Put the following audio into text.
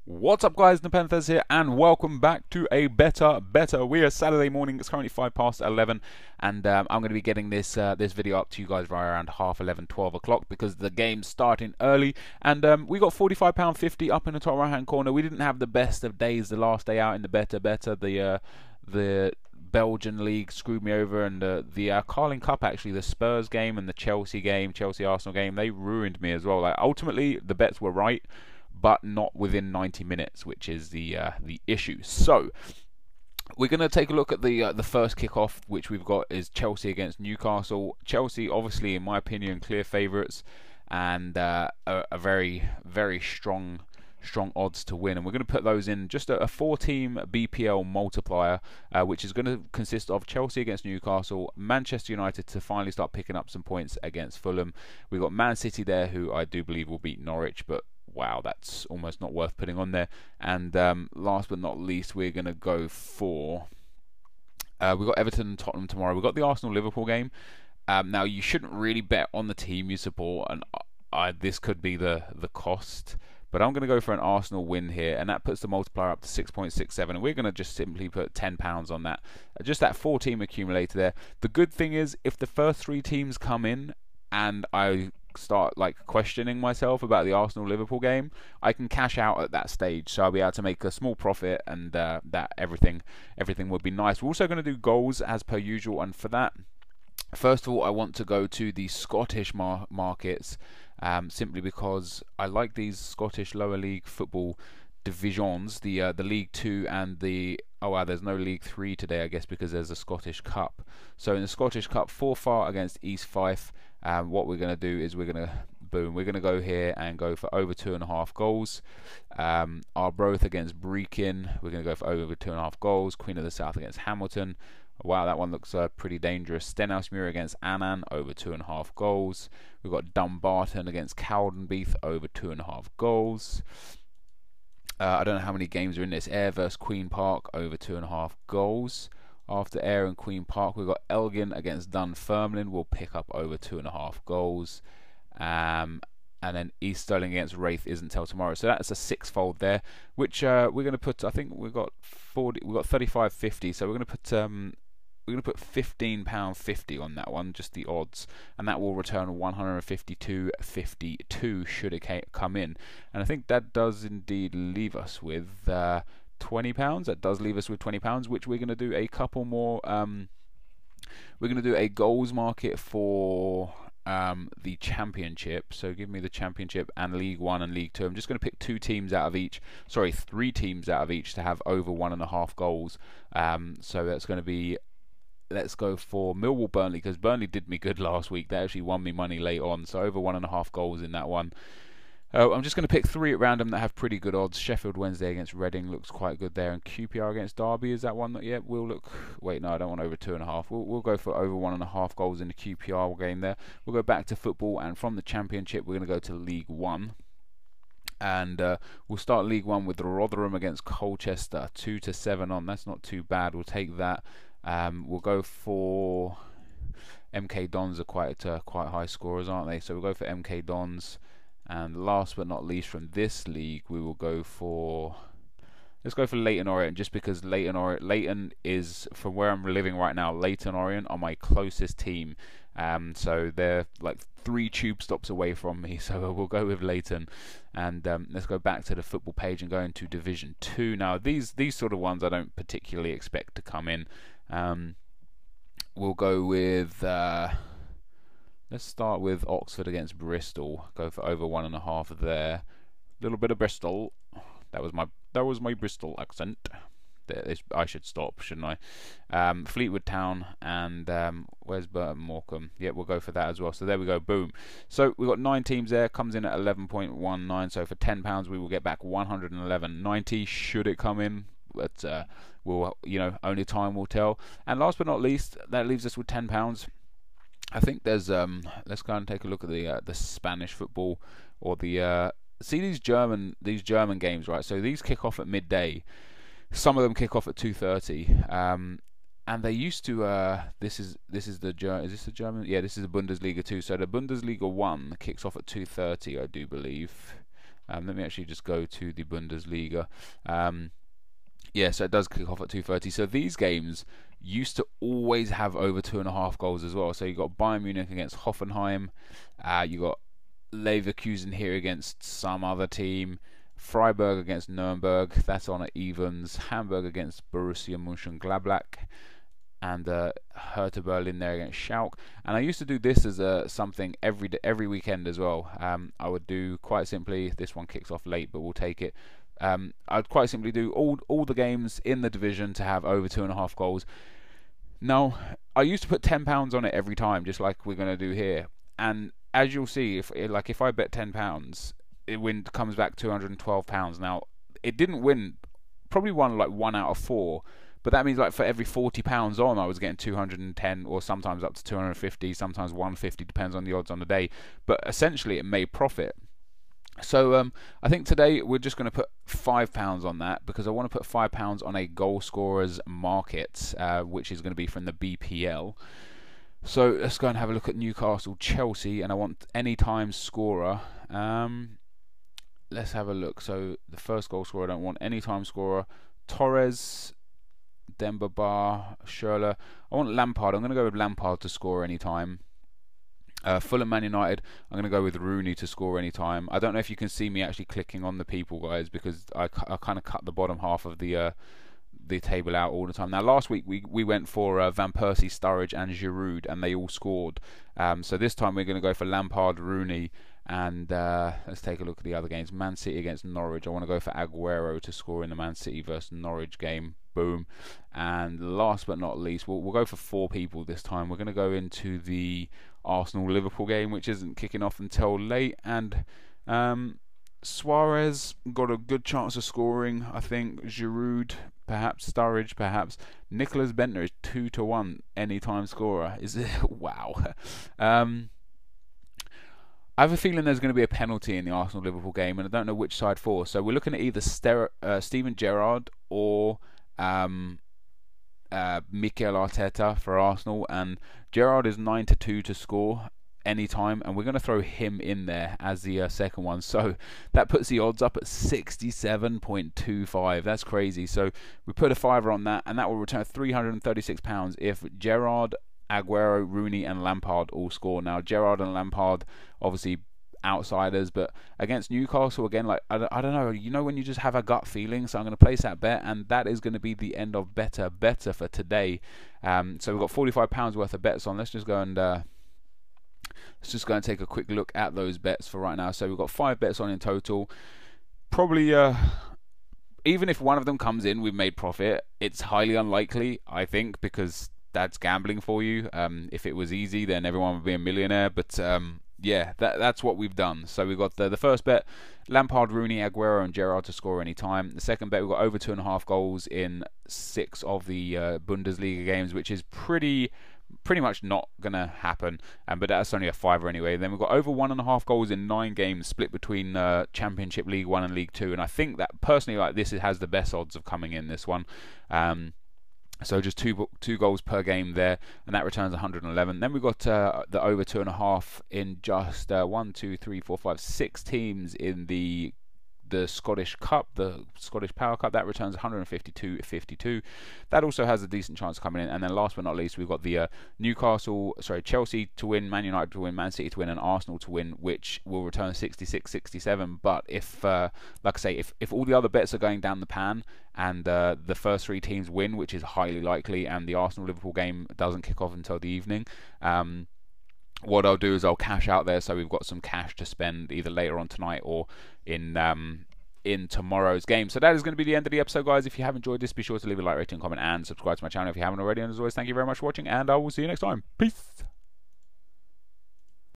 What's up, guys? Nepenthers here, and welcome back to a Bettor. We are Saturday morning. It's currently 5 past 11, and I'm going to be getting this video up to you guys right around half 11, 12 o'clock because the game's starting early. And we got £45.50 up in the top right-hand corner. We didn't have the best of days the last day out in the Bettor. The Belgian league screwed me over, and the Carling Cup, actually, the Spurs game and the Chelsea game, Chelsea Arsenal game, they ruined me as well. Like, ultimately, the bets were right, but not within 90 minutes, which is the issue. So we're going to take a look at the first kickoff, which we've got is Chelsea against Newcastle. Chelsea, obviously, in my opinion, clear favourites, and a very, very strong odds to win. And we're going to put those in just a four-team BPL multiplier, which is going to consist of Chelsea against Newcastle, Manchester United to finally start picking up some points against Fulham. We've got Man City there, who I do believe will beat Norwich, but wow, that's almost not worth putting on there. And last but not least, we're going to go for we've got Everton and Tottenham tomorrow. We've got the Arsenal-Liverpool game. Now, you shouldn't really bet on the team you support, and this could be the cost. But I'm going to go for an Arsenal win here, and that puts the multiplier up to 6.67. And we're going to just simply put £10 on that. Just that four-team accumulator there. The good thing is, if the first three teams come in and I start questioning myself about the Arsenal-Liverpool game, I can cash out at that stage, so I'll be able to make a small profit, and that everything would be nice. We're also going to do goals as per usual, and for that, first of all, I want to go to the Scottish markets, simply because I like these Scottish lower league football divisions, the League 2 and the there's no League 3 today, I guess, because there's a Scottish Cup. So in the Scottish Cup, Forfar against East Fife. What we're going to do is we're going to go here and go for over 2.5 goals. Arbroath against Brechin, we're going to go for over 2.5 goals. Queen of the South against Hamilton. Wow, that one looks pretty dangerous. Stenhousemuir against Annan, over 2.5 goals. We've got Dumbarton against Cowdenbeath, over 2.5 goals. I don't know how many games are in this. Ayr versus Queen Park, over 2.5 goals. After Ayr and Queen Park, we've got Elgin against Dunfermline. We'll pick up over 2.5 goals. And then East Stirling against Wraith isn't till tomorrow. So that's a six-fold there, which we're going to put. I think we've got 35.50. So we're going to put £15.50 on that one, just the odds, and that will return 152.52 should it come in. And I think that does indeed leave us with £20. That does leave us with £20, which we're going to do a couple more. We're going to do a goals market for the Championship. So give me the Championship and League 1 and League 2. I'm just going to pick three teams out of each to have over 1.5 goals. So that's going to be, let's go for Millwall Burnley, because Burnley did me good last week. They actually won me money late on, so over 1.5 goals in that one. I'm just going to pick three at random that have pretty good odds. Sheffield Wednesday against Reading looks quite good there, and QPR against Derby, is that one that yet? We'll look. Wait, no, I don't want over 2.5. We'll go for over 1.5 goals in the QPR game there. We'll go back to football, and from the Championship, we're going to go to League 1. And we'll start League 1 with Rotherham against Colchester, 2-7 on. That's not too bad. We'll take that. We'll go for MK Dons are quite high scorers, aren't they? So we'll go for MK Dons. And last but not least, from this league, we will go for, let's go for Leyton Orient, just because Leyton is, from where I'm living right now, Leyton Orient are my closest team. So they're like 3 tube stops away from me, so we'll go with Leyton. And let's go back to the football page and go into Division 2. Now, these sort of ones I don't particularly expect to come in. We'll go with, let's start with Oxford against Bristol. Go for over 1.5 there. A little bit of Bristol. That was my Bristol accent. I should stop, shouldn't I? Fleetwood Town and where's Burton Morecambe? Yeah, we'll go for that as well. So there we go, boom. So we've got 9 teams there. Comes in at 11.19. So for £10, we will get back 111.90 should it come in. But we'll, only time will tell. And last but not least, that leaves us with £10. I think there's let's go and take a look at the Spanish football, or the see these German games, right? So these kick off at midday. Some of them kick off at 2:30, and they used to. This is the German? Yeah, this is the Bundesliga 2. So the Bundesliga 1 kicks off at 2:30, I do believe. Let me actually just go to the Bundesliga. Yeah, so it does kick off at 2:30. So these games used to always have over 2.5 goals as well. So you got Bayern Munich against Hoffenheim, you got Leverkusen here against some other team, Freiburg against Nuremberg, that's on at evens, Hamburg against Borussia Mönchengladbach, and Hertha Berlin there against Schalke. And I used to do this as something every weekend as well. I would do quite simply, this one kicks off late, but we'll take it. I'd quite simply do all the games in the division to have over 2.5 goals. Now, I used to put £10 on it every time, just like we're going to do here. And as you'll see, if I bet £10, it comes back £212. Now, it didn't win, probably won like 1 out of 4. But that means like for every £40 on, I was getting 210, or sometimes up to 250, sometimes 150, depends on the odds on the day. But essentially, it made profit. So I think today we're just going to put £5 on that, because I want to put £5 on a goal scorers market, which is going to be from the BPL. So let's go and have a look at Newcastle Chelsea, and I want anytime scorer. Let's have a look. So the first goal scorer, I don't want anytime scorer. Torres, Demba Ba, Schürrle. I want Lampard. I'm going to go with Lampard to score anytime. Fulham Man United, I'm going to go with Rooney to score anytime. I don't know if you can see me actually clicking on the people, guys, because I kind of cut the bottom half of the table out all the time. Now, last week we went for Van Persie, Sturridge and Giroud, and they all scored. So this time we're going to go for Lampard, Rooney, and let's take a look at the other games. Man City against Norwich. I want to go for Aguero to score in the Man City versus Norwich game. Boom. And last but not least, we'll go for 4 people this time. We're going to go into the Arsenal-Liverpool game, which isn't kicking off until late, and Suarez got a good chance of scoring, I think. Giroud, perhaps. Sturridge, perhaps. Nicholas Bentner is 2-1 anytime scorer. Is it? Wow. I have a feeling there's going to be a penalty in the Arsenal-Liverpool game, and I don't know which side for. So we're looking at either Steven Gerrard or Mikel Arteta for Arsenal, and Gerrard is 9-2 to score anytime, and we're going to throw him in there as the second one. So that puts the odds up at 67.25. That's crazy. So we put a fiver on that, and that will return £336 if Gerrard, Aguero, Rooney and Lampard all score. Now, Gerrard and Lampard, obviously outsiders, but against Newcastle, again, like I don't know, you know when you just have a gut feeling. So I'm going to place that bet, and that is going to be the end of Bettor for today. So we've got £45 worth of bets on. Let's just go and take a quick look at those bets for right now. So we've got 5 bets on in total. Probably even if one of them comes in, we've made profit. It's highly unlikely, I think, because that's gambling for you. If it was easy, then everyone would be a millionaire, but yeah, that's what we've done. So we've got the first bet, Lampard, Rooney, Aguero and Gerrard to score any time. The second bet, we've got over 2.5 goals in 6 of the Bundesliga games, which is pretty much not going to happen, but that's only a fiver anyway. Then we've got over 1.5 goals in 9 games split between Championship, League 1 and League 2, and I think that personally, like, this has the best odds of coming in, this one. So just two goals per game there, and that returns 111. Then we've got the over 2.5 in just 6 teams in the Scottish Cup, the Scottish Power Cup. That returns 152.52. That also has a decent chance of coming in. And then last but not least, we've got the Chelsea to win, Man United to win, Man City to win and Arsenal to win, which will return 66.67. But if like I say, if all the other bets are going down the pan and the first 3 teams win, which is highly likely, and the Arsenal-Liverpool game doesn't kick off until the evening, what I'll do is I'll cash out there, so we've got some cash to spend either later on tonight or in tomorrow's game. So that is going to be the end of the episode, guys. If you have enjoyed this, be sure to leave a like, rating, comment and subscribe to my channel if you haven't already. And as always, thank you very much for watching, and I will see you next time. Peace.